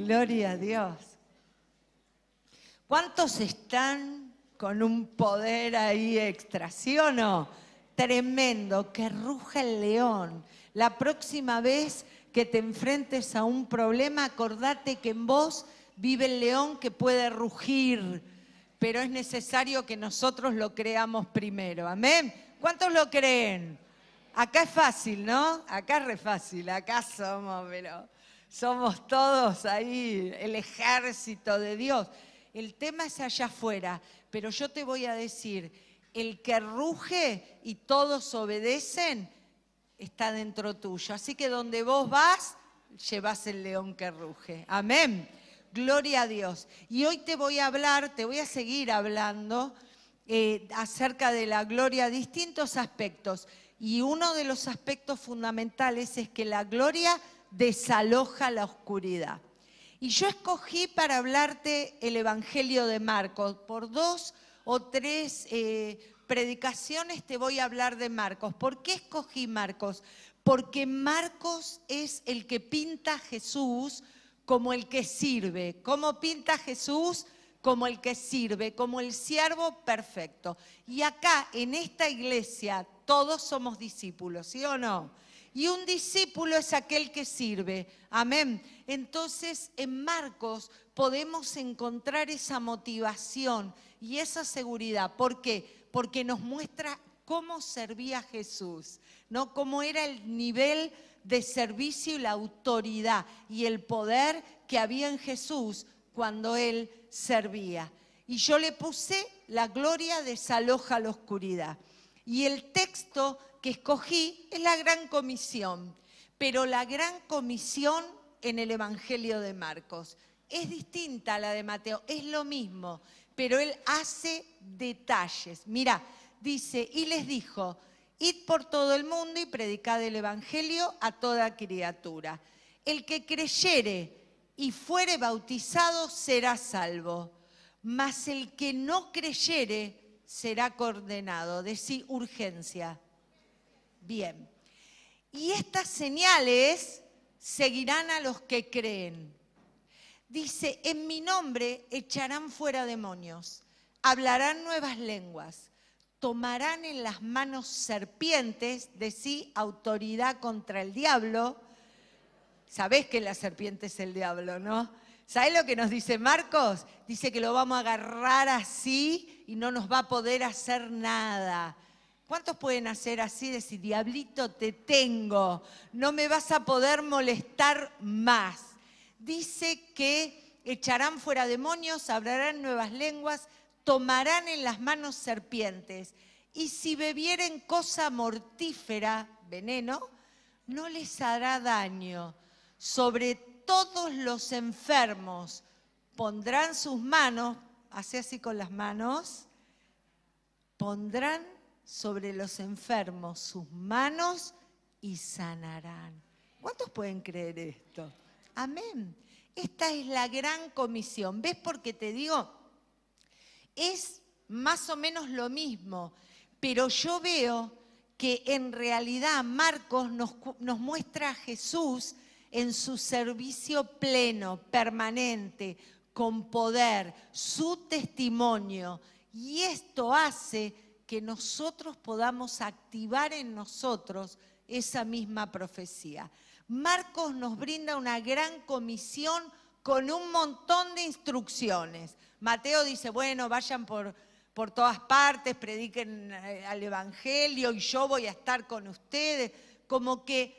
Gloria a Dios. ¿Cuántos están con un poder ahí extra, sí o no? Tremendo, que ruja el león. La próxima vez que te enfrentes a un problema, acordate que en vos vive el león que puede rugir, pero es necesario que nosotros lo creamos primero. ¿Amén? ¿Cuántos lo creen? Acá es fácil, ¿no? Acá es re fácil, acá somos todos ahí, el ejército de Dios. El tema es allá afuera, pero yo te voy a decir, el que ruge y todos obedecen, está dentro tuyo. Así que donde vos vas, llevas el león que ruge. Amén. Gloria a Dios. Y hoy te voy a seguir hablando acerca de la gloria, distintos aspectos. Y uno de los aspectos fundamentales es que la gloria desaloja la oscuridad. Y yo escogí para hablarte el Evangelio de Marcos. Por 2 o 3 predicaciones te voy a hablar de Marcos. ¿Por qué escogí Marcos? Porque Marcos es el que pinta a Jesús como el que sirve. ¿Cómo pinta a Jesús? Como el que sirve, como el siervo perfecto. Y acá, en esta iglesia, todos somos discípulos, ¿sí o no? Y un discípulo es aquel que sirve. Amén. Entonces, en Marcos podemos encontrar esa motivación y esa seguridad. ¿Por qué? Porque nos muestra cómo servía Jesús, ¿no? Cómo era el nivel de servicio y la autoridad y el poder que había en Jesús cuando Él servía. Y yo le puse: la gloria desaloja la oscuridad. Y el texto que escogí es la Gran Comisión, pero la Gran Comisión en el Evangelio de Marcos es distinta a la de Mateo, es lo mismo, pero él hace detalles. Mirá, dice, y les dijo: id por todo el mundo y predicad el Evangelio a toda criatura. El que creyere y fuere bautizado será salvo, mas el que no creyere será condenado. Decí urgencia. Bien. Y estas señales seguirán a los que creen. Dice, en mi nombre echarán fuera demonios, hablarán nuevas lenguas, tomarán en las manos serpientes, decí autoridad contra el diablo. Sabés que la serpiente es el diablo, ¿no? ¿Sabés lo que nos dice Marcos? Dice que lo vamos a agarrar así y no nos va a poder hacer nada. ¿Cuántos pueden hacer así? Decir, diablito, te tengo, no me vas a poder molestar más. Dice que echarán fuera demonios, hablarán nuevas lenguas, tomarán en las manos serpientes. Y si bebieren cosa mortífera, veneno, no les hará daño. Sobre todos los enfermos pondrán sus manos, hace así con las manos, pondrán sobre los enfermos sus manos y sanarán. ¿Cuántos pueden creer esto? Amén. Esta es la gran comisión. ¿Ves por qué te digo? Es más o menos lo mismo, pero yo veo que en realidad Marcos nos muestra a Jesús en su servicio pleno, permanente, con poder, su testimonio. Y esto hace que nosotros podamos activar en nosotros esa misma profecía. Marcos nos brinda una gran comisión con un montón de instrucciones. Mateo dice, bueno, vayan por todas partes, prediquen al Evangelio y yo voy a estar con ustedes. Como que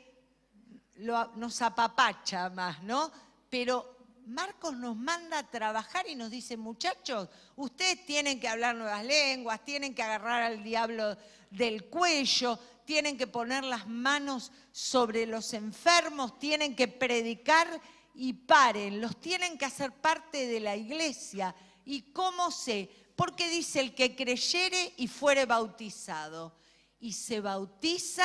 nos apapacha más, ¿no? Pero Marcos nos manda a trabajar y nos dice, muchachos, ustedes tienen que hablar nuevas lenguas, tienen que agarrar al diablo del cuello, tienen que poner las manos sobre los enfermos, tienen que predicar y paren, los tienen que hacer parte de la iglesia. ¿Y cómo sé? Porque dice, el que creyere y fuere bautizado, y se bautiza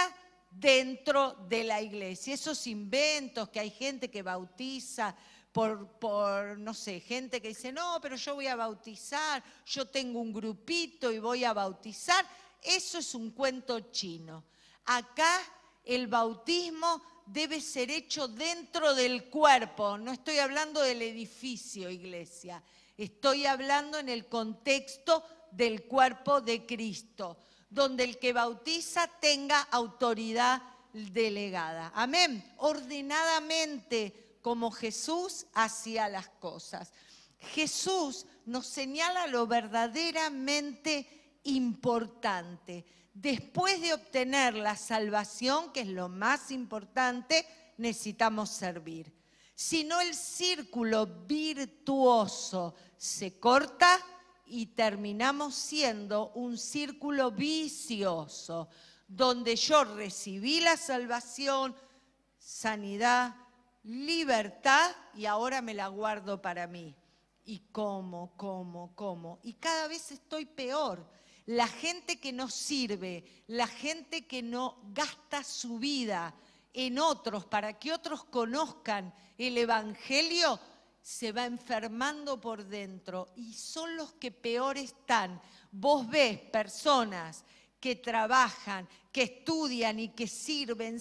dentro de la iglesia. Esos inventos que hay gente que bautiza por no sé, gente que dice, no, pero yo voy a bautizar, yo tengo un grupito y voy a bautizar. Eso es un cuento chino. Acá El bautismo debe ser hecho dentro del cuerpo. No estoy hablando del edificio, iglesia. Estoy hablando en el contexto del cuerpo de Cristo, donde el que bautiza tenga autoridad delegada. Amén. Ordenadamente, como Jesús hacía las cosas. Jesús nos señala lo verdaderamente importante. Después de obtener la salvación, que es lo más importante, necesitamos servir. Si no, el círculo virtuoso se corta y terminamos siendo un círculo vicioso, donde yo recibí la salvación, sanidad, libertad y ahora me la guardo para mí. Y como. Y cada vez estoy peor. La gente que no sirve, la gente que no gasta su vida en otros para que otros conozcan el Evangelio, se va enfermando por dentro y son los que peor están. Vos ves personas que trabajan, que estudian y que sirven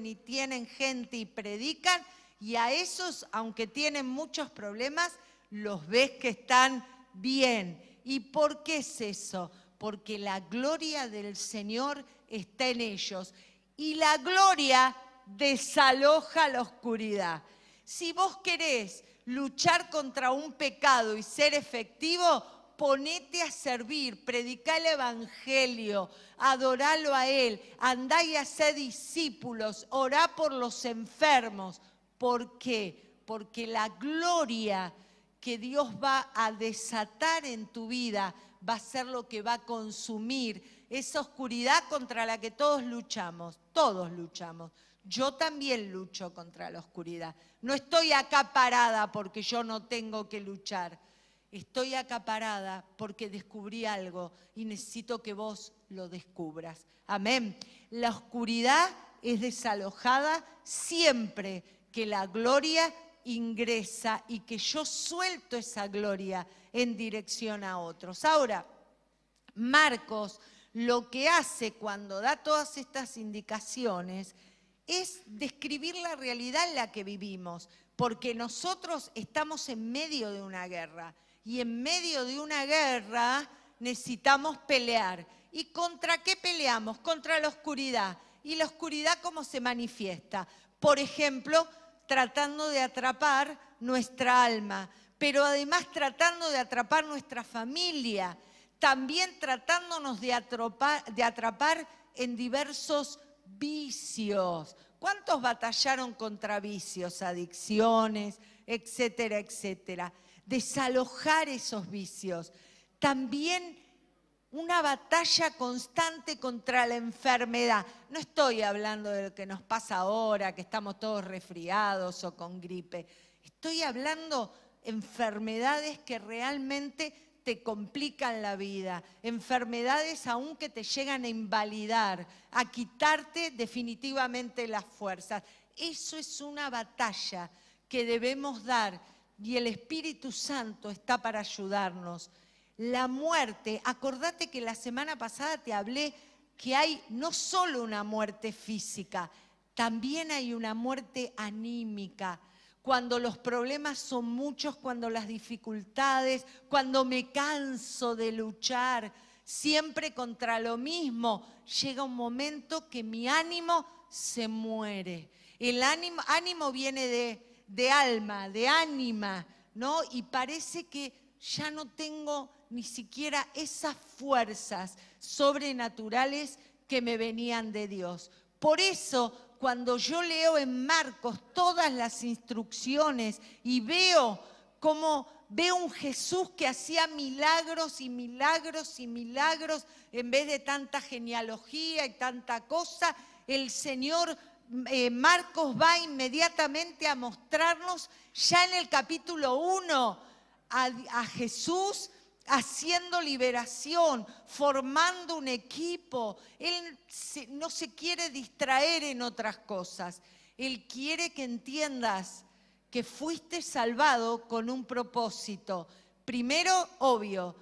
y tienen gente y predican, y a esos, aunque tienen muchos problemas, los ves que están bien. ¿Y por qué es eso? Porque la gloria del Señor está en ellos. Y la gloria desaloja la oscuridad. Si vos querés luchar contra un pecado y ser efectivo, ponete a servir, predicá el Evangelio, adoralo a Él, andá y hacé discípulos, orá por los enfermos. ¿Por qué? Porque la gloria que Dios va a desatar en tu vida va a ser lo que va a consumir esa oscuridad contra la que todos luchamos. Yo también lucho contra la oscuridad. No estoy acaparada porque yo no tengo que luchar. Estoy acaparada porque descubrí algo y necesito que vos lo descubras. Amén. La oscuridad es desalojada siempre que la gloria ingresa y que yo suelto esa gloria en dirección a otros. Ahora, Marcos lo que hace cuando da todas estas indicaciones es describir la realidad en la que vivimos, porque nosotros estamos en medio de una guerra y en medio de una guerra necesitamos pelear. ¿Y contra qué peleamos? Contra la oscuridad. ¿Y la oscuridad cómo se manifiesta? Por ejemplo, tratando de atrapar nuestra alma, pero además tratando de atrapar nuestra familia, también tratándonos de atrapar en diversos vicios. ¿Cuántos batallaron contra vicios, adicciones, etcétera, etcétera? Desalojar esos vicios. También una batalla constante contra la enfermedad. No estoy hablando de lo que nos pasa ahora, que estamos todos resfriados o con gripe. Estoy hablando de enfermedades que realmente te complican la vida, enfermedades aún que te llegan a invalidar, a quitarte definitivamente las fuerzas. Eso es una batalla que debemos dar y el Espíritu Santo está para ayudarnos. La muerte, acordate que la semana pasada te hablé que hay no solo una muerte física, también hay una muerte anímica. Cuando los problemas son muchos, cuando las dificultades, cuando me canso de luchar siempre contra lo mismo, llega un momento que mi ánimo se muere. El ánimo viene de alma, de ánima, ¿no? Y parece que ya no tengo ni siquiera esas fuerzas sobrenaturales que me venían de Dios. Por eso, cuando yo leo en Marcos todas las instrucciones y veo un Jesús que hacía milagros y milagros y milagros, en vez de tanta genealogía y tanta cosa, el Señor Marcos va inmediatamente a mostrarnos ya en el capítulo 1 a Jesús haciendo liberación, formando un equipo. Él no se quiere distraer en otras cosas. Él quiere que entiendas que fuiste salvado con un propósito. Primero, obvio,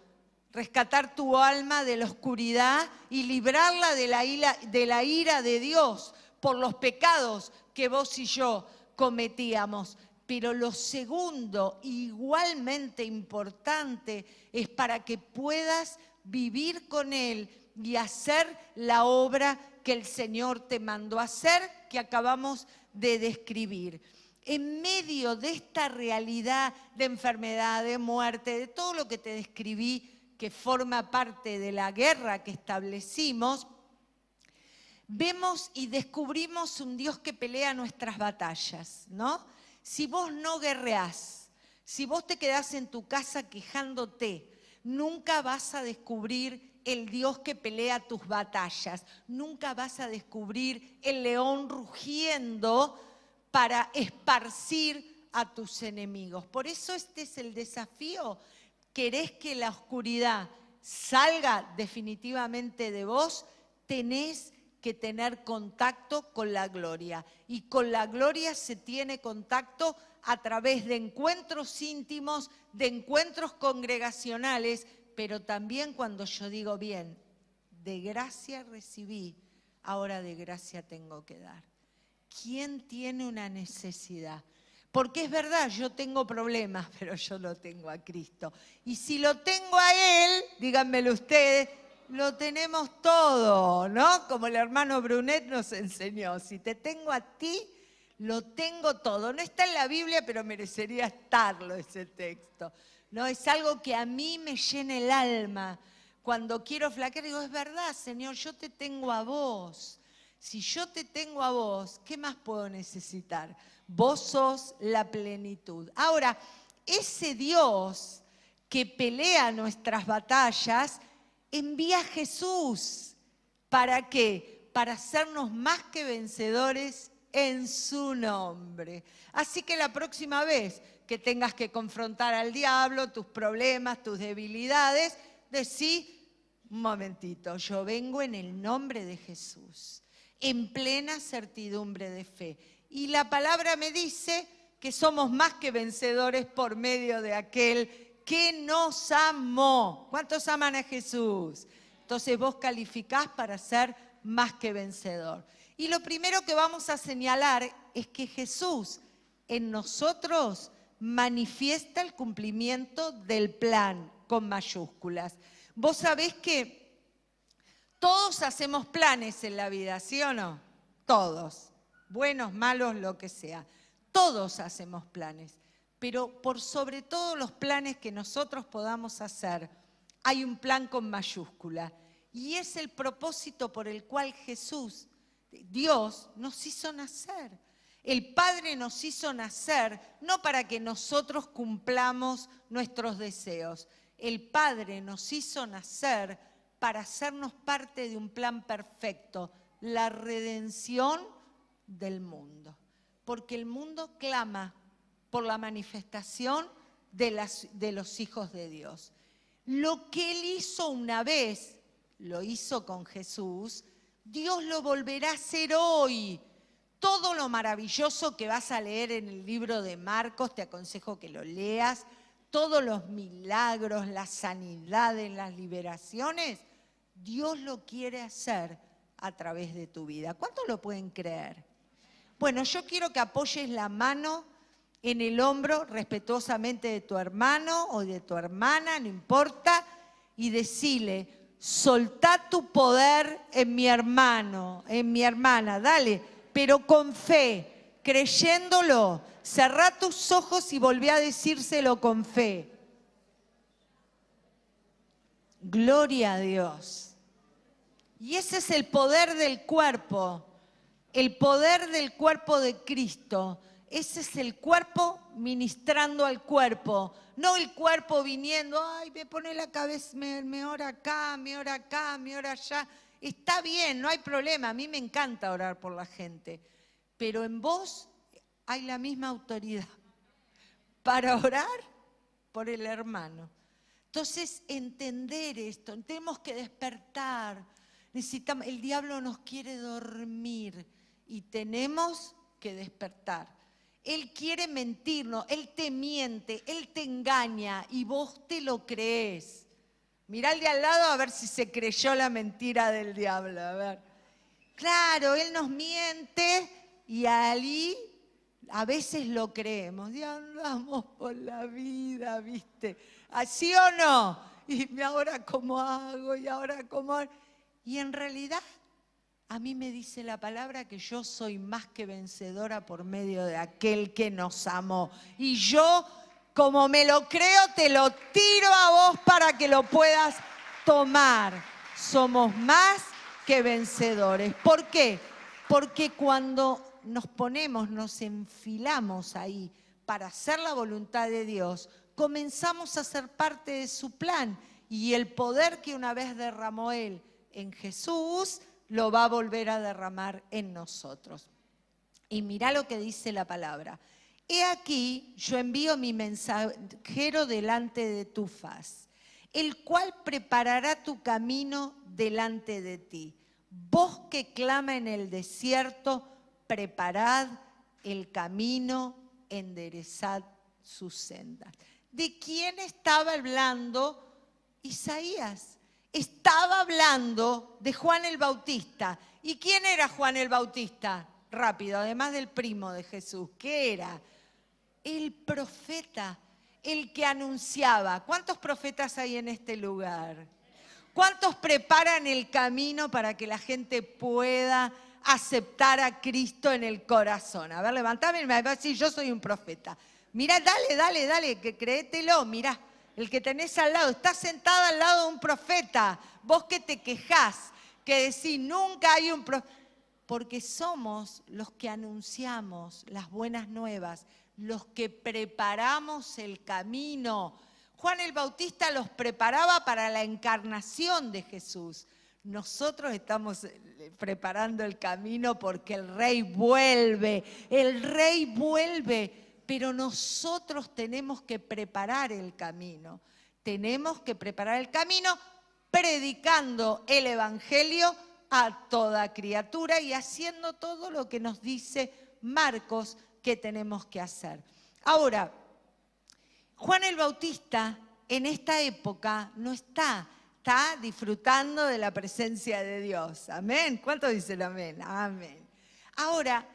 rescatar tu alma de la oscuridad y librarla de la ira de Dios por los pecados que vos y yo cometíamos. Pero lo segundo, igualmente importante, es para que puedas vivir con Él y hacer la obra que el Señor te mandó a hacer, que acabamos de describir. En medio de esta realidad de enfermedad, de muerte, de todo lo que te describí, que forma parte de la guerra que establecimos, vemos y descubrimos un Dios que pelea nuestras batallas, ¿no? Si vos no guerreás, si vos te quedás en tu casa quejándote, nunca vas a descubrir el Dios que pelea tus batallas, nunca vas a descubrir el león rugiendo para esparcir a tus enemigos. Por eso este es el desafío. ¿Querés que la oscuridad salga definitivamente de vos? Tenés que tener contacto con la gloria. Y con la gloria se tiene contacto a través de encuentros íntimos, de encuentros congregacionales, pero también cuando yo digo, bien, de gracia recibí, ahora de gracia tengo que dar. ¿Quién tiene una necesidad? Porque es verdad, yo tengo problemas, pero yo lo tengo a Cristo. Y si lo tengo a Él, díganmelo ustedes, lo tenemos todo, ¿no? Como el hermano Brunet nos enseñó, si te tengo a ti, lo tengo todo. No está en la Biblia, pero merecería estarlo ese texto. No, es algo que a mí me llena el alma. Cuando quiero flaquear, digo, es verdad, Señor, yo te tengo a vos. Si yo te tengo a vos, ¿qué más puedo necesitar? Vos sos la plenitud. Ahora, ese Dios que pelea nuestras batallas, envía a Jesús. ¿Para qué? Para hacernos más que vencedores en su nombre. Así que la próxima vez que tengas que confrontar al diablo, tus problemas, tus debilidades, decí, un momentito, yo vengo en el nombre de Jesús, en plena certidumbre de fe. Y la palabra me dice que somos más que vencedores por medio de aquel que nos amó. ¿Cuántos aman a Jesús? Entonces vos calificás para ser más que vencedor. Y lo primero que vamos a señalar es que Jesús en nosotros manifiesta el cumplimiento del plan con mayúsculas. Vos sabés que todos hacemos planes en la vida, ¿sí o no? Todos, buenos, malos, lo que sea. Todos hacemos planes, pero por sobre todo los planes que nosotros podamos hacer, hay un plan con mayúscula. Y es el propósito por el cual Jesús, Dios, nos hizo nacer. El Padre nos hizo nacer no para que nosotros cumplamos nuestros deseos. El Padre nos hizo nacer para hacernos parte de un plan perfecto, la redención del mundo. Porque el mundo clama por la manifestación de los hijos de Dios. Lo que Él hizo una vez, lo hizo con Jesús, Dios lo volverá a hacer hoy. Todo lo maravilloso que vas a leer en el libro de Marcos, te aconsejo que lo leas, todos los milagros, las sanidades, las liberaciones, Dios lo quiere hacer a través de tu vida. ¿Cuántos lo pueden creer? Bueno, yo quiero que apoyes la mano en el hombro respetuosamente de tu hermano o de tu hermana, no importa, y decile, soltá tu poder en mi hermano, en mi hermana, dale, pero con fe, creyéndolo. Cerrá tus ojos y volví a decírselo con fe. Gloria a Dios. Y ese es el poder del cuerpo, el poder del cuerpo de Cristo. Ese es el cuerpo ministrando al cuerpo, no el cuerpo viniendo, ay, me pone la cabeza, me ora acá, me ora acá, me ora allá. Está bien, no hay problema, a mí me encanta orar por la gente, pero en vos hay la misma autoridad para orar por el hermano. Entonces, entender esto, tenemos que despertar. Necesitamos, el diablo nos quiere dormir y tenemos que despertar. Él quiere mentirnos, él te miente, él te engaña y vos te lo crees. Mirá al de al lado a ver si se creyó la mentira del diablo. A ver. Claro, él nos miente y ahí a veces lo creemos. Y andamos por la vida, ¿viste? ¿Así o no? Y ahora cómo hago, y ahora cómo hago. Y en realidad, a mí me dice la palabra que yo soy más que vencedora por medio de aquel que nos amó. Y yo, como me lo creo, te lo tiro a vos para que lo puedas tomar. Somos más que vencedores. ¿Por qué? Porque cuando nos enfilamos ahí para hacer la voluntad de Dios, comenzamos a ser parte de su plan. Y el poder que una vez derramó Él en Jesús, lo va a volver a derramar en nosotros. Y mirá lo que dice la palabra. He aquí, yo envío mi mensajero delante de tu faz, el cual preparará tu camino delante de ti. Voz que clama en el desierto, preparad el camino, enderezad sus sendas. ¿De quién estaba hablando Isaías? Estaba hablando de Juan el Bautista. ¿Y quién era Juan el Bautista? Rápido, además del primo de Jesús. ¿Qué era? El profeta, el que anunciaba. ¿Cuántos profetas hay en este lugar? ¿Cuántos preparan el camino para que la gente pueda aceptar a Cristo en el corazón? A ver, levantame y me va a decir, yo soy un profeta. Mirá, dale, que créetelo, mirá. El que tenés al lado, está sentado al lado de un profeta. Vos que te quejás, que decís, nunca hay un profeta. Porque somos los que anunciamos las buenas nuevas, los que preparamos el camino. Juan el Bautista los preparaba para la encarnación de Jesús. Nosotros estamos preparando el camino porque el Rey vuelve. El Rey vuelve. Pero nosotros tenemos que preparar el camino. Tenemos que preparar el camino predicando el Evangelio a toda criatura y haciendo todo lo que nos dice Marcos que tenemos que hacer. Ahora, Juan el Bautista en esta época no está disfrutando de la presencia de Dios. Amén. ¿Cuánto dicen amén? Amén. Ahora,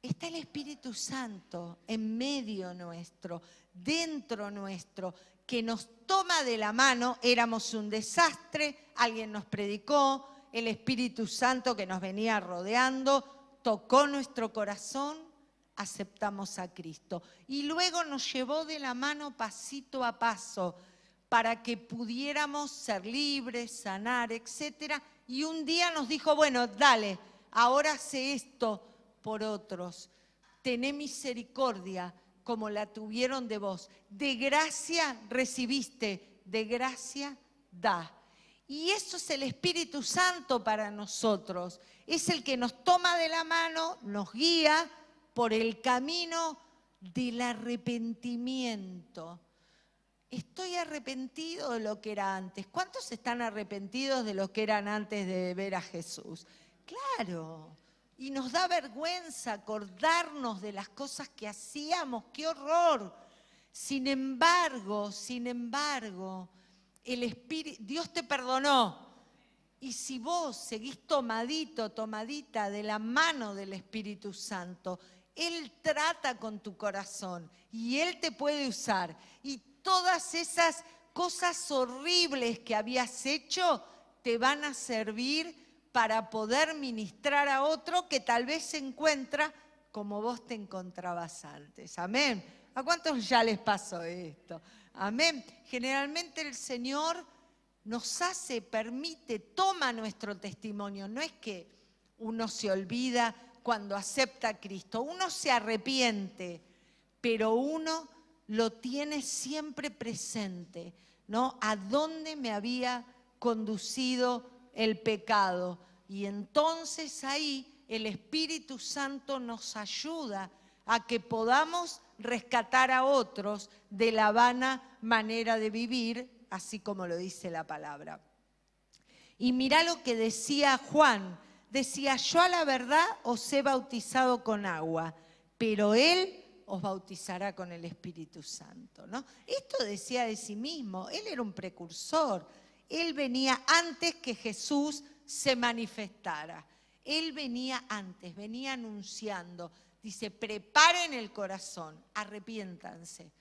está el Espíritu Santo en medio nuestro, dentro nuestro, que nos toma de la mano. Éramos un desastre, alguien nos predicó, el Espíritu Santo que nos venía rodeando, tocó nuestro corazón, aceptamos a Cristo. Y luego nos llevó de la mano pasito a paso para que pudiéramos ser libres, sanar, etc. Y un día nos dijo, bueno, dale, ahora hace esto por otros. Tené misericordia como la tuvieron de vos. De gracia recibiste, de gracia da. Y eso es el Espíritu Santo para nosotros. Es el que nos toma de la mano, nos guía por el camino del arrepentimiento. Estoy arrepentido de lo que era antes. ¿Cuántos están arrepentidos de lo que eran antes de ver a Jesús? Claro. Y nos da vergüenza acordarnos de las cosas que hacíamos. ¡Qué horror! Sin embargo, el Espíritu, Dios te perdonó. Y si vos seguís tomadita de la mano del Espíritu Santo, Él trata con tu corazón y Él te puede usar. Y todas esas cosas horribles que habías hecho te van a servir para poder ministrar a otro que tal vez se encuentra como vos te encontrabas antes. Amén. ¿A cuántos ya les pasó esto? Amén. Generalmente el Señor nos permite, toma nuestro testimonio. No es que uno se olvida cuando acepta a Cristo. Uno se arrepiente, pero uno lo tiene siempre presente, ¿no? ¿A dónde me había conducido el pecado? Y entonces ahí el Espíritu Santo nos ayuda a que podamos rescatar a otros de la vana manera de vivir, así como lo dice la palabra. Y mirá lo que decía Juan. Decía, yo a la verdad os he bautizado con agua, pero Él os bautizará con el Espíritu Santo, ¿no? Esto decía de sí mismo. Él era un precursor. Él venía antes que Jesús se manifestara. Él venía antes, venía anunciando. Dice, preparen el corazón, arrepiéntanse,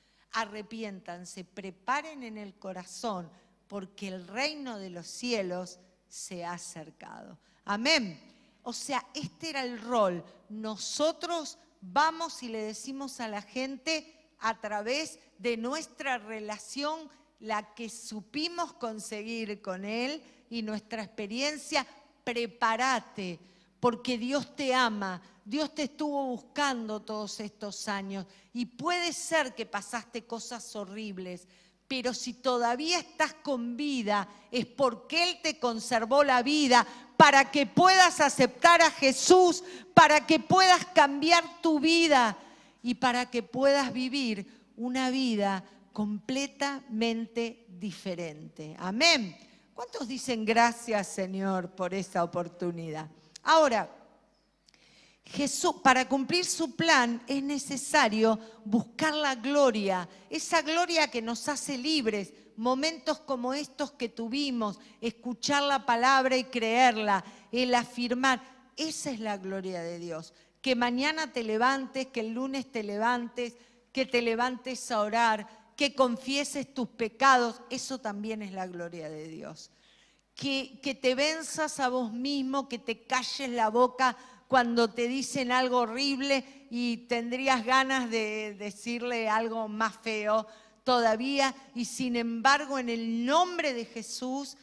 preparen en el corazón, porque el reino de los cielos se ha acercado. Amén. O sea, este era el rol. Nosotros vamos y le decimos a la gente a través de nuestra relación, la que supimos conseguir con Él y nuestra experiencia, prepárate, porque Dios te ama, Dios te estuvo buscando todos estos años y puede ser que pasaste cosas horribles, pero si todavía estás con vida es porque Él te conservó la vida para que puedas aceptar a Jesús, para que puedas cambiar tu vida y para que puedas vivir una vida completamente diferente. Amén. ¿Cuántos dicen gracias, Señor, por esa oportunidad? Ahora, Jesús, para cumplir su plan es necesario buscar la gloria, esa gloria que nos hace libres, momentos como estos que tuvimos, escuchar la palabra y creerla, el afirmar, esa es la gloria de Dios. Que mañana te levantes, que el lunes te levantes, que te levantes a orar, que confieses tus pecados, eso también es la gloria de Dios. Que te venzas a vos mismo, que te calles la boca cuando te dicen algo horrible y tendrías ganas de decirle algo más feo todavía, y sin embargo en el nombre de Jesús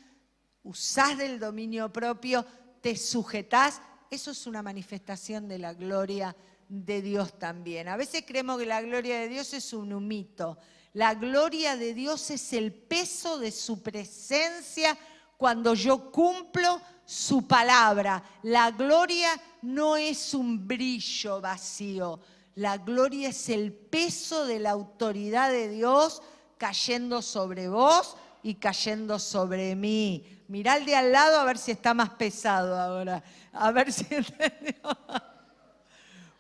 usás del dominio propio, te sujetás. Eso es una manifestación de la gloria de Dios también. A veces creemos que la gloria de Dios es un humito. La gloria de Dios es el peso de su presencia cuando yo cumplo su palabra. La gloria no es un brillo vacío. La gloria es el peso de la autoridad de Dios cayendo sobre vos y cayendo sobre mí. Mirá al de al lado a ver si está más pesado ahora. A ver si entendió.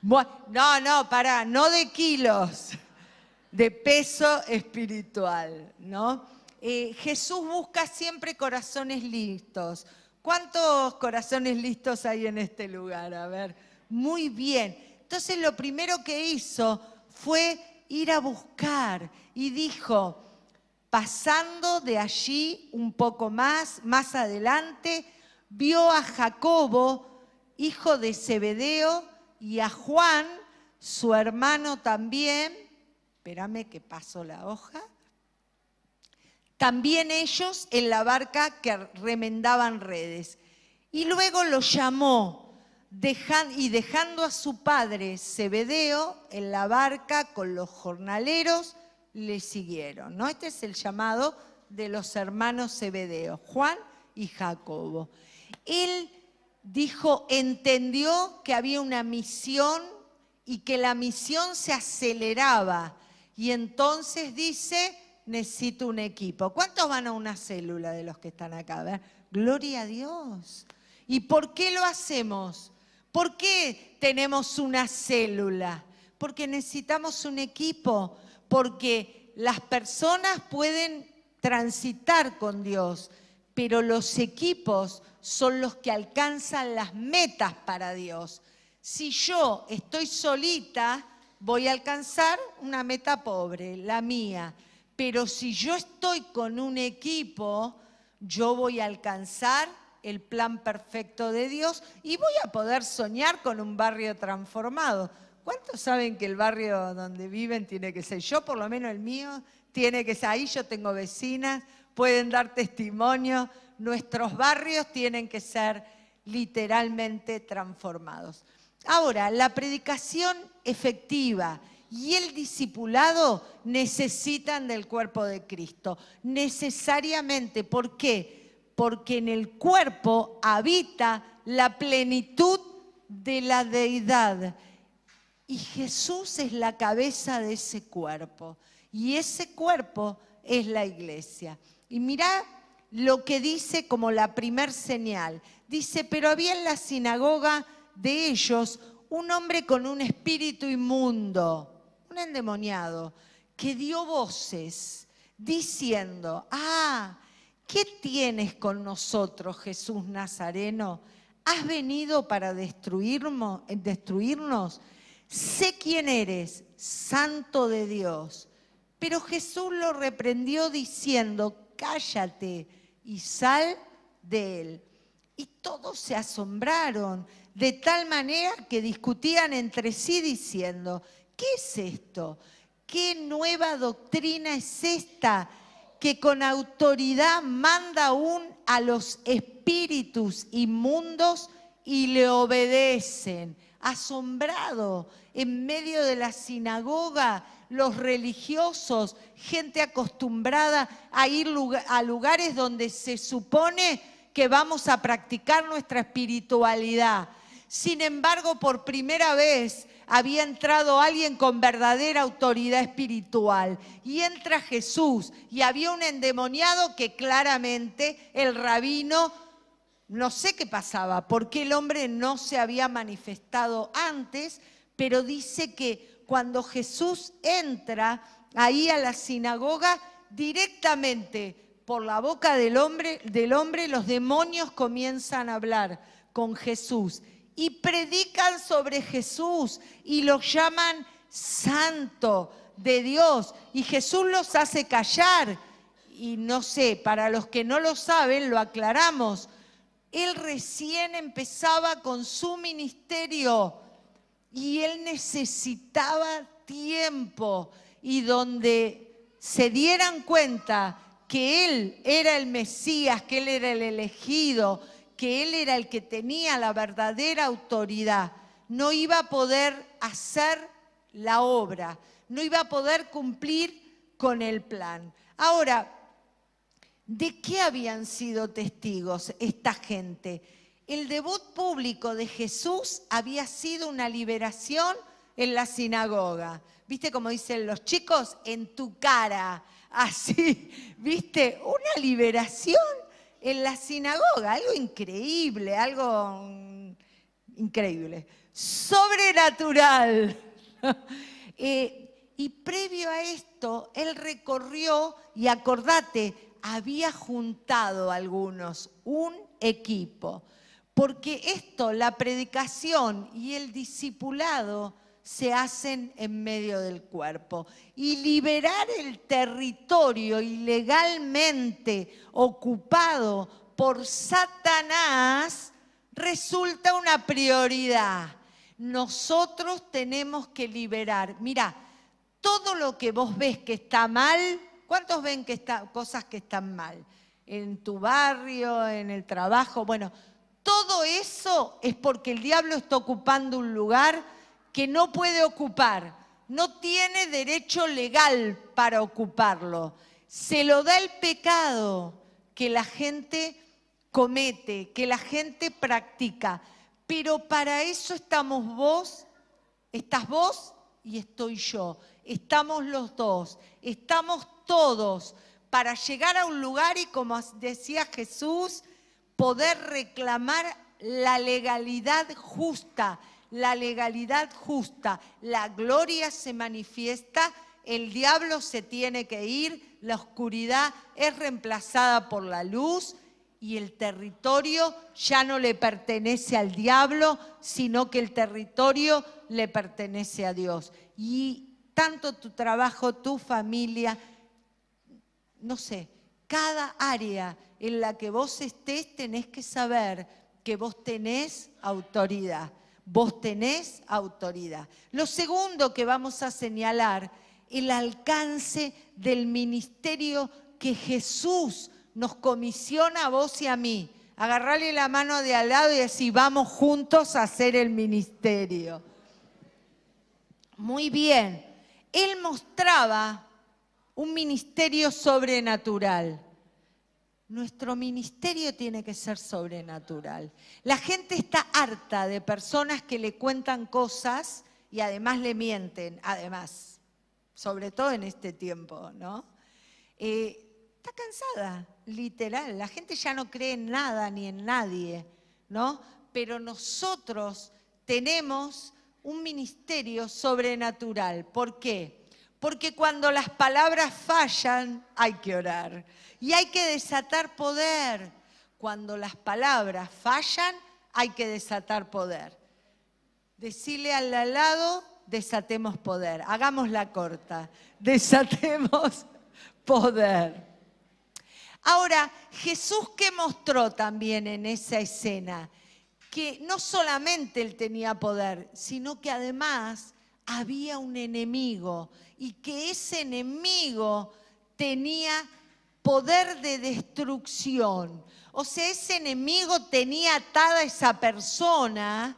No, pará, no de kilos, de peso espiritual, ¿no? Jesús busca siempre corazones listos. ¿Cuántos corazones listos hay en este lugar? A ver, muy bien. Entonces lo primero que hizo fue ir a buscar y dijo, pasando de allí un poco más adelante, vio a Jacobo, hijo de Zebedeo, y a Juan, su hermano también. Espérame que paso la hoja. También ellos en la barca que remendaban redes. Y luego los llamó, dejando a su padre Zebedeo en la barca con los jornaleros, le siguieron, ¿no? Este es el llamado de los hermanos Zebedeo, Juan y Jacobo. Él dijo, entendió que había una misión y que la misión se aceleraba. Y entonces dice, necesito un equipo. ¿Cuántos van a una célula de los que están acá? A ver, gloria a Dios. ¿Y por qué lo hacemos? ¿Por qué tenemos una célula? Porque necesitamos un equipo, porque las personas pueden transitar con Dios, pero los equipos son los que alcanzan las metas para Dios. Si yo estoy solita, voy a alcanzar una meta pobre, la mía. Pero si yo estoy con un equipo, yo voy a alcanzar el plan perfecto de Dios y voy a poder soñar con un barrio transformado. ¿Cuántos saben que el barrio donde viven tiene que ser? Yo, por lo menos el mío, tiene que ser. Ahí yo tengo vecinas, pueden dar testimonio. Nuestros barrios tienen que ser literalmente transformados. Ahora, la predicación efectiva y el discipulado necesitan del cuerpo de Cristo. Necesariamente. ¿Por qué? Porque en el cuerpo habita la plenitud de la deidad. Y Jesús es la cabeza de ese cuerpo. Y ese cuerpo es la iglesia. Y mirá lo que dice como la primer señal. Dice, pero había en la sinagoga de ellos un hombre con un espíritu inmundo, un endemoniado, que dio voces diciendo, ¿qué tienes con nosotros, Jesús Nazareno? ¿Has venido para destruirnos? Sé quién eres, Santo de Dios. Pero Jesús lo reprendió diciendo, cállate y sal de él. Y todos se asombraron, de tal manera que discutían entre sí diciendo, ¿qué es esto? ¿Qué nueva doctrina es esta que con autoridad manda aún a los espíritus inmundos y le obedecen? Asombrado, en medio de la sinagoga, los religiosos, gente acostumbrada a ir a lugares donde se supone que vamos a practicar nuestra espiritualidad. Sin embargo, por primera vez había entrado alguien con verdadera autoridad espiritual. Y entra Jesús y había un endemoniado que claramente el rabino, no sé qué pasaba, porque el hombre no se había manifestado antes, pero dice que cuando Jesús entra ahí a la sinagoga, directamente por la boca del hombre, los demonios comienzan a hablar con Jesús y predican sobre Jesús y lo llaman Santo de Dios. Y Jesús los hace callar. Y no sé, para los que no lo saben, lo aclaramos. Él recién empezaba con su ministerio y él necesitaba tiempo, y donde se dieran cuenta que él era el Mesías, que él era el elegido, que él era el que tenía la verdadera autoridad, no iba a poder hacer la obra, no iba a poder cumplir con el plan. Ahora, ¿de qué habían sido testigos esta gente? El debut público de Jesús había sido una liberación en la sinagoga. ¿Viste cómo dicen los chicos? En tu cara. Así, ¿viste? Una liberación en la sinagoga. Algo increíble, algo increíble. Sobrenatural. Y previo a esto, él recorrió, y acordate, había juntado a algunos, un equipo. Porque esto, la predicación y el discipulado, se hacen en medio del cuerpo. Y liberar el territorio ilegalmente ocupado por Satanás resulta una prioridad. Nosotros tenemos que liberar. Mira, todo lo que vos ves que está mal, ¿cuántos ven que cosas que están mal? En tu barrio, en el trabajo, bueno, todo eso es porque el diablo está ocupando un lugar que no puede ocupar, no tiene derecho legal para ocuparlo. Se lo da el pecado que la gente comete, que la gente practica. Pero para eso estás vos y estoy yo. Estamos los dos, estamos todos para llegar a un lugar y, como decía Jesús, poder reclamar la legalidad justa. La legalidad justa, la gloria se manifiesta, el diablo se tiene que ir, la oscuridad es reemplazada por la luz y el territorio ya no le pertenece al diablo, sino que el territorio le pertenece a Dios. Y tanto tu trabajo, tu familia, no sé, cada área en la que vos estés tenés que saber que vos tenés autoridad. Vos tenés autoridad. Lo segundo que vamos a señalar, el alcance del ministerio que Jesús nos comisiona a vos y a mí. Agarrarle la mano de al lado y decir, vamos juntos a hacer el ministerio. Muy bien. Él mostraba un ministerio sobrenatural. Nuestro ministerio tiene que ser sobrenatural. La gente está harta de personas que le cuentan cosas y además le mienten, además, sobre todo en este tiempo, ¿no? Está cansada, literal. La gente ya no cree en nada ni en nadie, ¿no? Pero nosotros tenemos un ministerio sobrenatural. ¿Por qué? Porque cuando las palabras fallan, hay que orar. Y hay que desatar poder. Cuando las palabras fallan, hay que desatar poder. Decile al lado, desatemos poder. Hagámosla corta. Desatemos poder. Ahora, Jesús, ¿qué mostró también en esa escena? Que no solamente él tenía poder, sino que además había un enemigo y que ese enemigo tenía poder de destrucción. O sea, ese enemigo tenía atada a esa persona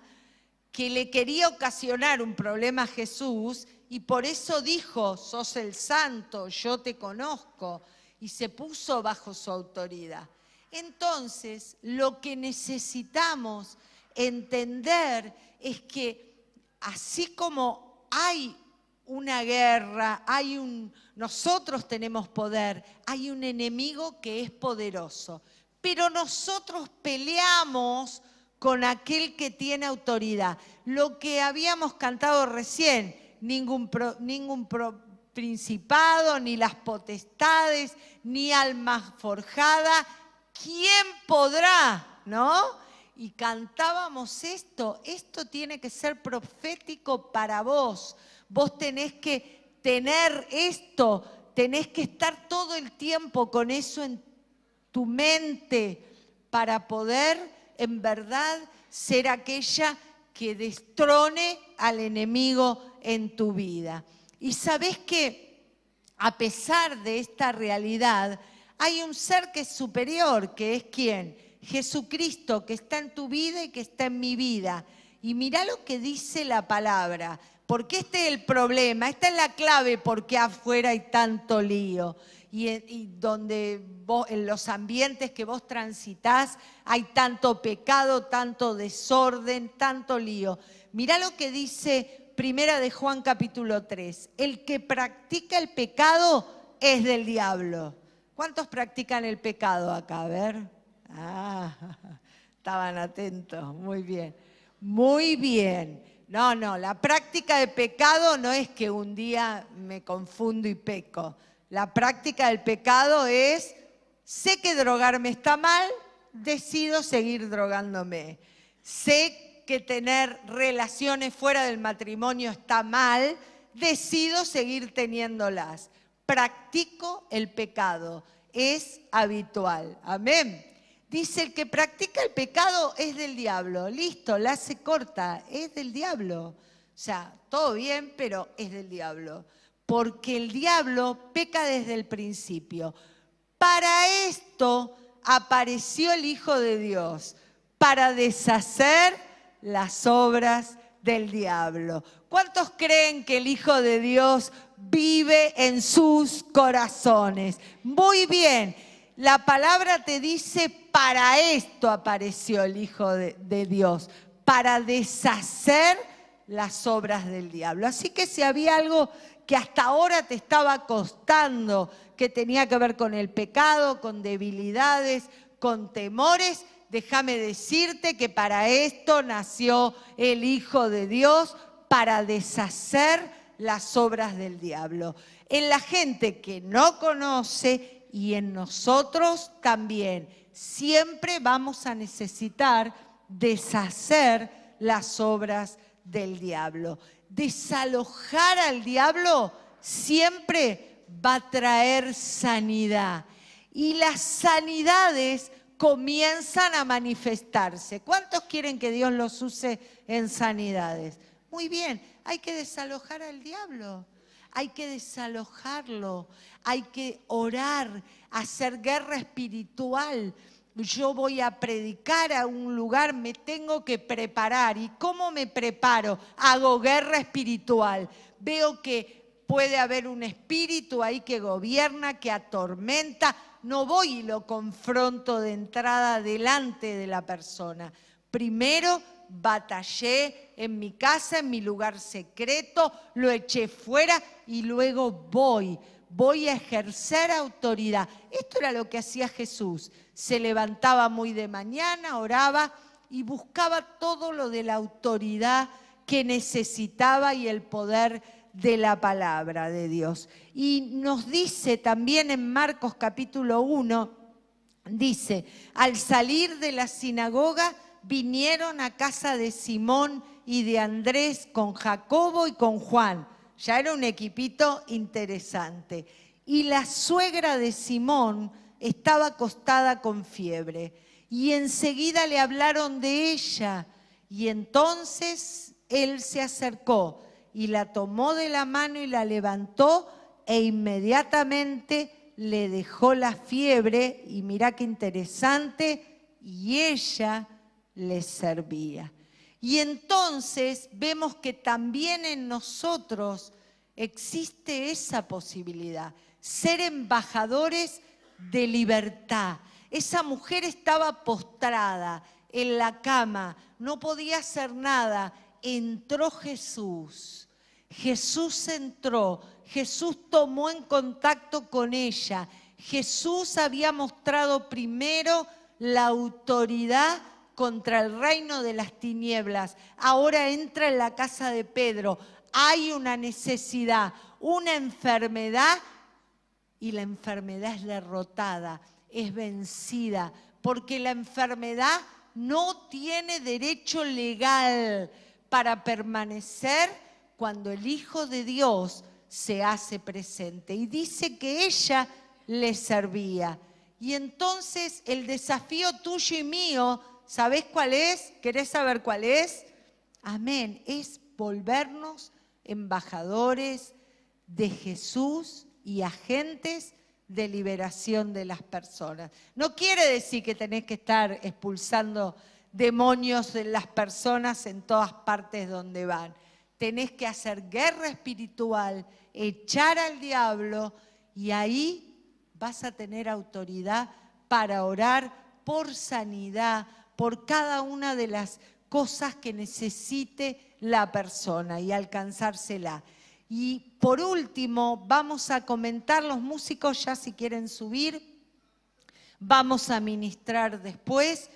que le quería ocasionar un problema a Jesús y por eso dijo, sos el santo, yo te conozco, y se puso bajo su autoridad. Entonces, lo que necesitamos entender es que así como hay una guerra, nosotros tenemos poder, hay un enemigo que es poderoso, pero nosotros peleamos con aquel que tiene autoridad. Lo que habíamos cantado recién, ningún principado, ni las potestades, ni alma forjada, ¿quién podrá? ¿No? Y cantábamos esto tiene que ser profético para vos. Vos tenés que tener esto, tenés que estar todo el tiempo con eso en tu mente para poder en verdad ser aquella que destrone al enemigo en tu vida. Y sabés que a pesar de esta realidad, hay un ser que es superior, que es ¿quién? Jesucristo, que está en tu vida y que está en mi vida. Y mirá lo que dice la palabra, porque este es el problema, esta es la clave por qué afuera hay tanto lío. Y donde vos, en los ambientes que vos transitás, hay tanto pecado, tanto desorden, tanto lío. Mirá lo que dice Primera de Juan capítulo 3. El que practica el pecado es del diablo. ¿Cuántos practican el pecado acá? A ver. Estaban atentos. Muy bien. Muy bien. No, la práctica de pecado no es que un día me confundo y peco. La práctica del pecado es, sé que drogarme está mal, decido seguir drogándome. Sé que tener relaciones fuera del matrimonio está mal, decido seguir teniéndolas. Practico el pecado, es habitual. Amén. Dice, el que practica el pecado es del diablo. Listo, la hace corta, es del diablo. O sea, todo bien, pero es del diablo. Porque el diablo peca desde el principio. Para esto apareció el Hijo de Dios, para deshacer las obras del diablo. ¿Cuántos creen que el Hijo de Dios vive en sus corazones? Muy bien, la palabra te dice, para esto apareció el Hijo de Dios, para deshacer las obras del diablo. Así que si había algo que hasta ahora te estaba costando, que tenía que ver con el pecado, con debilidades, con temores, déjame decirte que para esto nació el Hijo de Dios, para deshacer las obras del diablo. En la gente que no conoce y en nosotros también, siempre vamos a necesitar deshacer las obras del diablo. Desalojar al diablo siempre va a traer sanidad. Y las sanidades comienzan a manifestarse. ¿Cuántos quieren que Dios los use en sanidades? Muy bien, hay que desalojar al diablo. Hay que desalojarlo. Hay que orar, hacer guerra espiritual. Yo voy a predicar a un lugar, me tengo que preparar. ¿Y cómo me preparo? Hago guerra espiritual. Veo que puede haber un espíritu ahí que gobierna, que atormenta. No voy y lo confronto de entrada delante de la persona. Primero batallé en mi casa, en mi lugar secreto, lo eché fuera y luego voy a ejercer autoridad. Esto era lo que hacía Jesús. Se levantaba muy de mañana, oraba y buscaba todo lo de la autoridad que necesitaba y el poder de la palabra de Dios. Y nos dice también en Marcos capítulo 1, dice, al salir de la sinagoga vinieron a casa de Simón y de Andrés con Jacobo y con Juan. Ya era un equipito interesante. Y la suegra de Simón estaba acostada con fiebre. Y enseguida le hablaron de ella. Y entonces él se acercó y la tomó de la mano y la levantó e inmediatamente le dejó la fiebre. Y mirá qué interesante, y ella le servía. Y entonces vemos que también en nosotros existe esa posibilidad, ser embajadores de libertad. Esa mujer estaba postrada en la cama, no podía hacer nada. Entró Jesús. Jesús entró, Jesús tomó en contacto con ella. Jesús había mostrado primero la autoridad contra el reino de las tinieblas. Ahora entra en la casa de Pedro. Hay una necesidad, una enfermedad, y la enfermedad es derrotada, es vencida, porque la enfermedad no tiene derecho legal para permanecer cuando el Hijo de Dios se hace presente. Y dice que ella le servía. Y entonces el desafío tuyo y mío, ¿sabés cuál es? ¿Querés saber cuál es? Amén. Es volvernos embajadores de Jesús y agentes de liberación de las personas. No quiere decir que tenés que estar expulsando demonios de las personas en todas partes donde van. Tenés que hacer guerra espiritual, echar al diablo, y ahí vas a tener autoridad para orar por sanidad, por cada una de las cosas que necesite la persona y alcanzársela. Y por último, vamos a comentar, los músicos ya si quieren subir, vamos a ministrar después.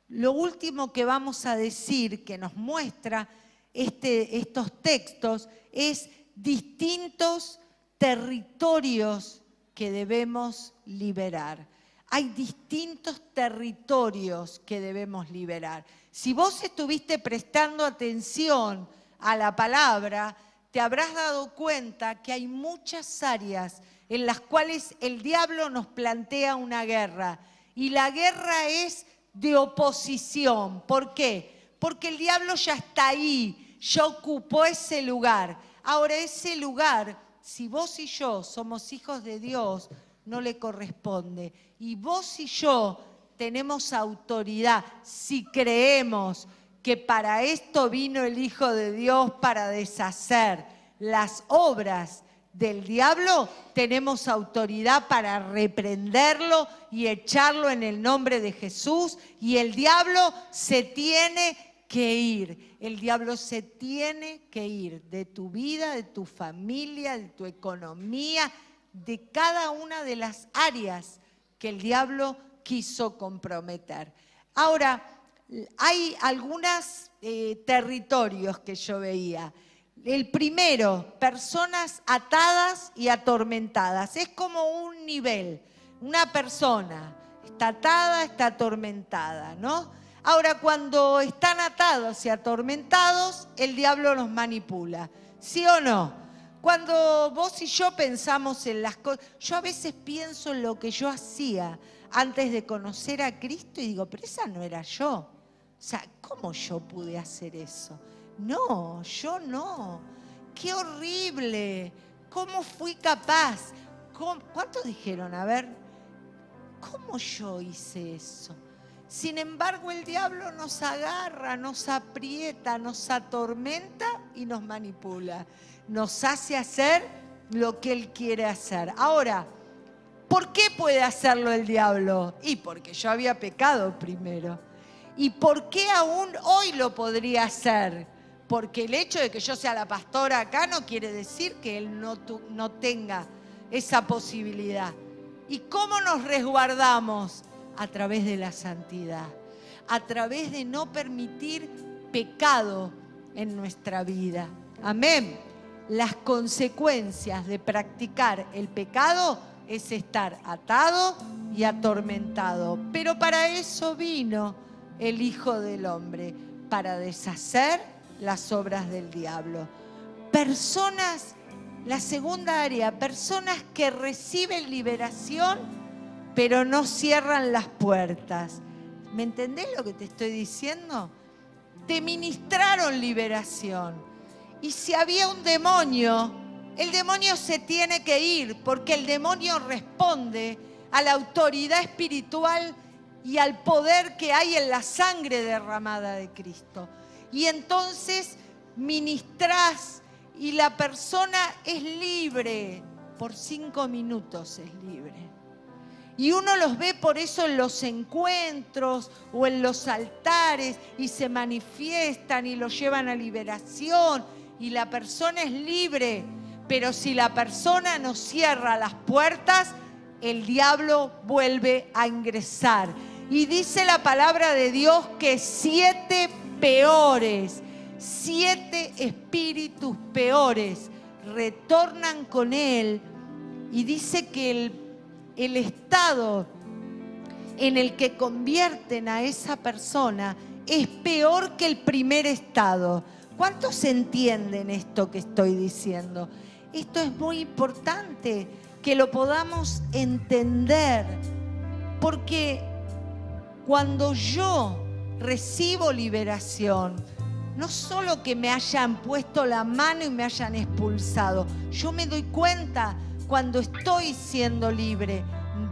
Lo último que vamos a decir, que nos muestra estos textos, es distintos territorios que debemos liberar. Hay distintos territorios que debemos liberar. Si vos estuviste prestando atención a la palabra, te habrás dado cuenta que hay muchas áreas en las cuales el diablo nos plantea una guerra. Y la guerra es de oposición. ¿Por qué? Porque el diablo ya está ahí, ya ocupó ese lugar. Ahora ese lugar, si vos y yo somos hijos de Dios, no le corresponde. Y vos y yo tenemos autoridad si creemos que para esto vino el Hijo de Dios, para deshacer las obras del diablo. Tenemos autoridad para reprenderlo y echarlo en el nombre de Jesús. Y el diablo se tiene que ir. El diablo se tiene que ir de tu vida, de tu familia, de tu economía, de cada una de las áreas que el diablo quiso comprometer. Ahora, hay algunos territorios que yo veía. El primero, personas atadas y atormentadas. Es como un nivel. Una persona está atada, está atormentada, ¿no? Ahora, cuando están atados y atormentados, el diablo nos manipula. ¿Sí o no? Cuando vos y yo pensamos en las cosas, yo a veces pienso en lo que yo hacía antes de conocer a Cristo y digo, pero esa no era yo. O sea, ¿cómo yo pude hacer eso? No, yo no. ¡Qué horrible! ¿Cómo fui capaz? ¿Cuántos dijeron? A ver, ¿cómo yo hice eso? Sin embargo, el diablo nos agarra, nos aprieta, nos atormenta y nos manipula. Nos hace hacer lo que él quiere hacer. Ahora, ¿por qué puede hacerlo el diablo? Y porque yo había pecado primero. ¿Y por qué aún hoy lo podría hacer? Porque el hecho de que yo sea la pastora acá no quiere decir que él no tenga esa posibilidad. ¿Y cómo nos resguardamos? A través de la santidad, a través de no permitir pecado en nuestra vida. Amén. las consecuencias de practicar el pecado es estar atado y atormentado. Pero para eso vino el Hijo del Hombre, para deshacer las obras del diablo. Personas, la segunda área, personas que reciben liberación, pero no cierran las puertas. ¿Me entendés lo que te estoy diciendo? Te ministraron liberación. Y si había un demonio, el demonio se tiene que ir, porque el demonio responde a la autoridad espiritual y al poder que hay en la sangre derramada de Cristo. Y entonces ministrás y la persona es libre. Por 5 minutos es libre. Y uno los ve por eso en los encuentros o en los altares y se manifiestan y los llevan a liberación y la persona es libre. Pero si la persona no cierra las puertas, el diablo vuelve a ingresar. Y dice la palabra de Dios que 7 espíritus peores retornan con él. Y dice que el estado en el que convierten a esa persona es peor que el primer estado. ¿Cuántos entienden esto que estoy diciendo? Esto es muy importante que lo podamos entender, porque cuando yo recibo liberación, no solo que me hayan puesto la mano y me hayan expulsado, yo me doy cuenta cuando estoy siendo libre,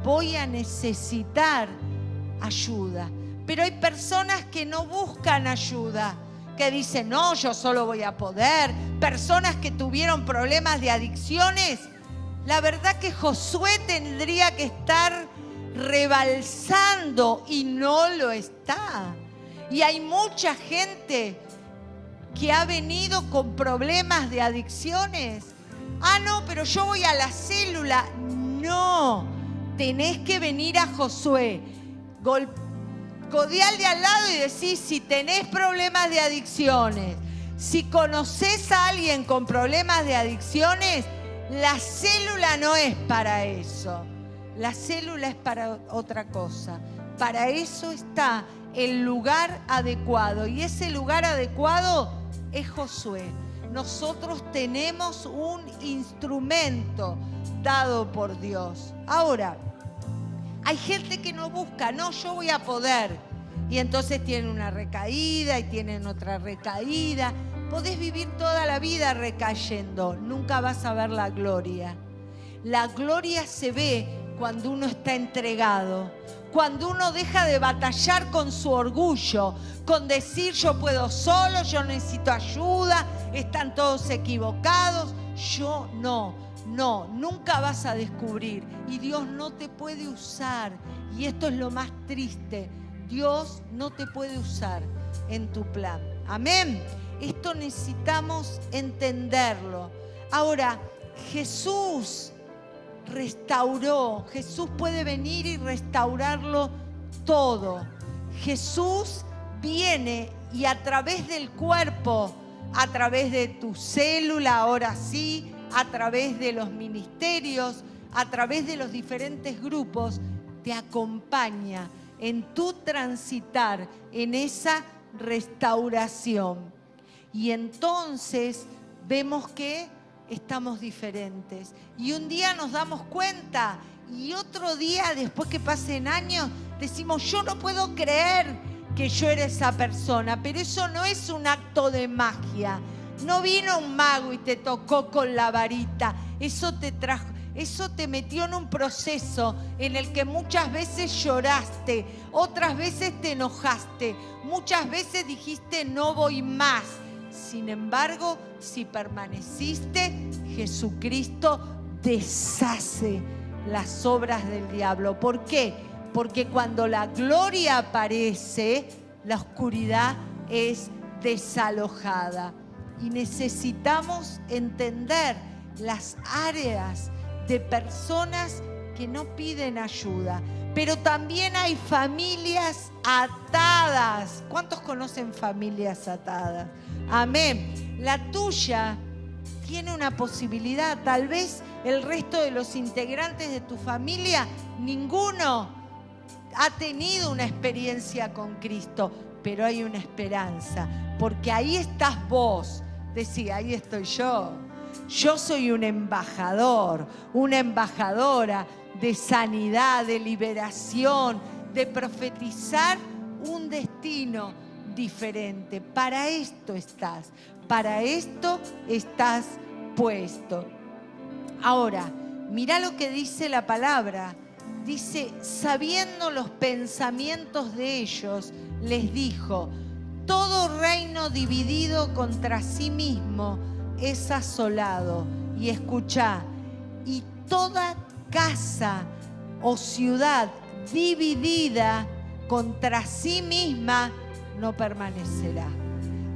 voy a necesitar ayuda. Pero hay personas que no buscan ayuda, que dicen, no, yo solo voy a poder. Personas que tuvieron problemas de adicciones. La verdad que Josué tendría que estar rebalsando y no lo está. Y hay mucha gente que ha venido con problemas de adicciones. Ah, no, pero yo voy a la célula. No, tenés que venir a Josué. Codeal de al lado y decís, si tenés problemas de adicciones, si conocés a alguien con problemas de adicciones, la célula no es para eso. La célula es para otra cosa. Para eso está el lugar adecuado. Y ese lugar adecuado es Josué. Nosotros tenemos un instrumento dado por Dios. Ahora, hay gente que no busca, no, yo voy a poder. Y entonces tienen una recaída y tienen otra recaída. Podés vivir toda la vida recayendo, nunca vas a ver la gloria. La gloria se ve cuando uno está entregado, cuando uno deja de batallar con su orgullo, con decir yo puedo solo, yo necesito ayuda, están todos equivocados. Yo no, nunca vas a descubrir y Dios no te puede usar. Y esto es lo más triste, Dios no te puede usar en tu plan. Amén. Esto necesitamos entenderlo. Ahora, Jesús restauró. Jesús puede venir y restaurarlo todo. Jesús viene y a través del cuerpo, a través de tu célula, ahora sí, a través de los ministerios, a través de los diferentes grupos, te acompaña en tu transitar en esa restauración. Y entonces vemos que estamos diferentes. Y un día nos damos cuenta y otro día, después que pasen años, decimos, yo no puedo creer que yo era esa persona. Pero eso no es un acto de magia. No vino un mago y te tocó con la varita. Eso te metió en un proceso en el que muchas veces lloraste, otras veces te enojaste, muchas veces dijiste no voy más. Sin embargo, si permaneciste, Jesucristo deshace las obras del diablo. ¿Por qué? Porque cuando la gloria aparece, la oscuridad es desalojada. Y necesitamos entender las áreas de personas que no piden ayuda. Pero también hay familias atadas. ¿Cuántos conocen familias atadas? Amén. La tuya tiene una posibilidad. Tal vez el resto de los integrantes de tu familia, ninguno ha tenido una experiencia con Cristo, pero hay una esperanza, porque ahí estás vos. Decía, ahí estoy yo. Yo soy un embajador, una embajadora de sanidad, de liberación, de profetizar un destino diferente. Para esto estás puesto. Ahora, mira lo que dice la palabra. Dice, sabiendo los pensamientos de ellos, les dijo, todo reino dividido contra sí mismo es asolado. Y escuchá, y toda casa o ciudad dividida contra sí misma no permanecerá.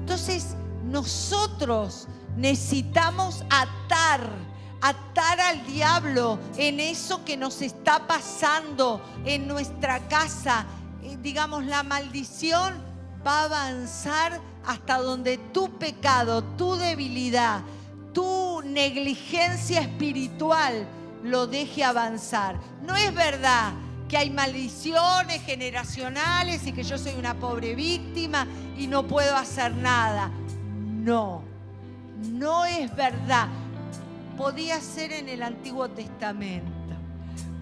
Entonces, nosotros necesitamos atar al diablo en eso que nos está pasando en nuestra casa. Digamos, la maldición va a avanzar hasta donde tu pecado, tu debilidad, tu negligencia espiritual lo deje avanzar. No es verdad que hay maldiciones generacionales y que yo soy una pobre víctima y no puedo hacer nada. No es verdad. Podía ser en el Antiguo Testamento,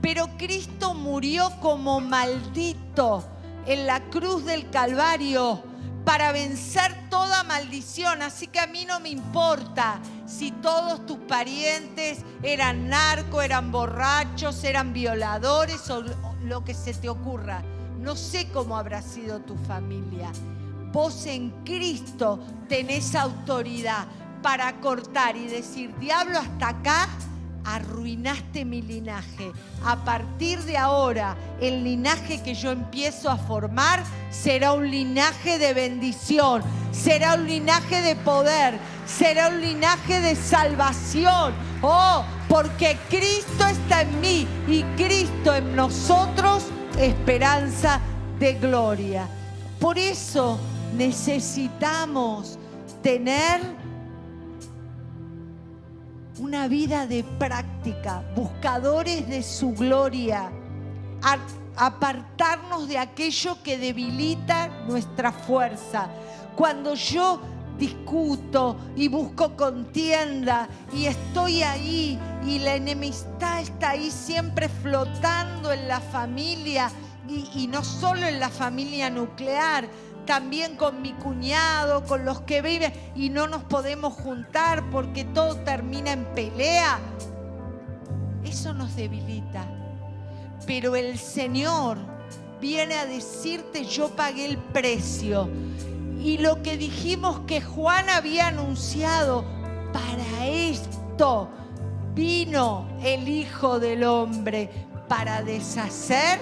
pero Cristo murió como maldito en la cruz del Calvario para vencer toda maldición. Así que a mí no me importa si todos tus parientes eran narcos, eran borrachos, eran violadores o lo que se te ocurra. No sé cómo habrá sido tu familia. Vos en Cristo tenés autoridad para cortar y decir, diablo, hasta acá arruinaste mi linaje. A partir de ahora, el linaje que yo empiezo a formar será un linaje de bendición, será un linaje de poder, será un linaje de salvación. Oh, porque Cristo está en mí y Cristo en nosotros, esperanza de gloria. Por eso necesitamos tener una vida de práctica, buscadores de su gloria, apartarnos de aquello que debilita nuestra fuerza. Cuando yo discuto y busco contienda y estoy ahí y la enemistad está ahí siempre flotando en la familia y no solo en la familia nuclear, también con mi cuñado, con los que viven y no nos podemos juntar porque todo termina en pelea. Eso nos debilita. Pero el Señor viene a decirte, yo pagué el precio. Y lo que dijimos que Juan había anunciado, para esto vino el Hijo del Hombre, para deshacer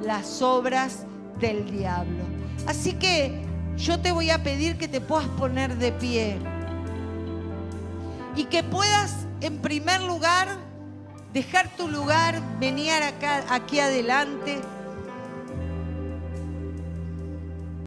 las obras del diablo. Así que yo te voy a pedir que te puedas poner de pie y que puedas, en primer lugar, dejar tu lugar, venir aquí adelante.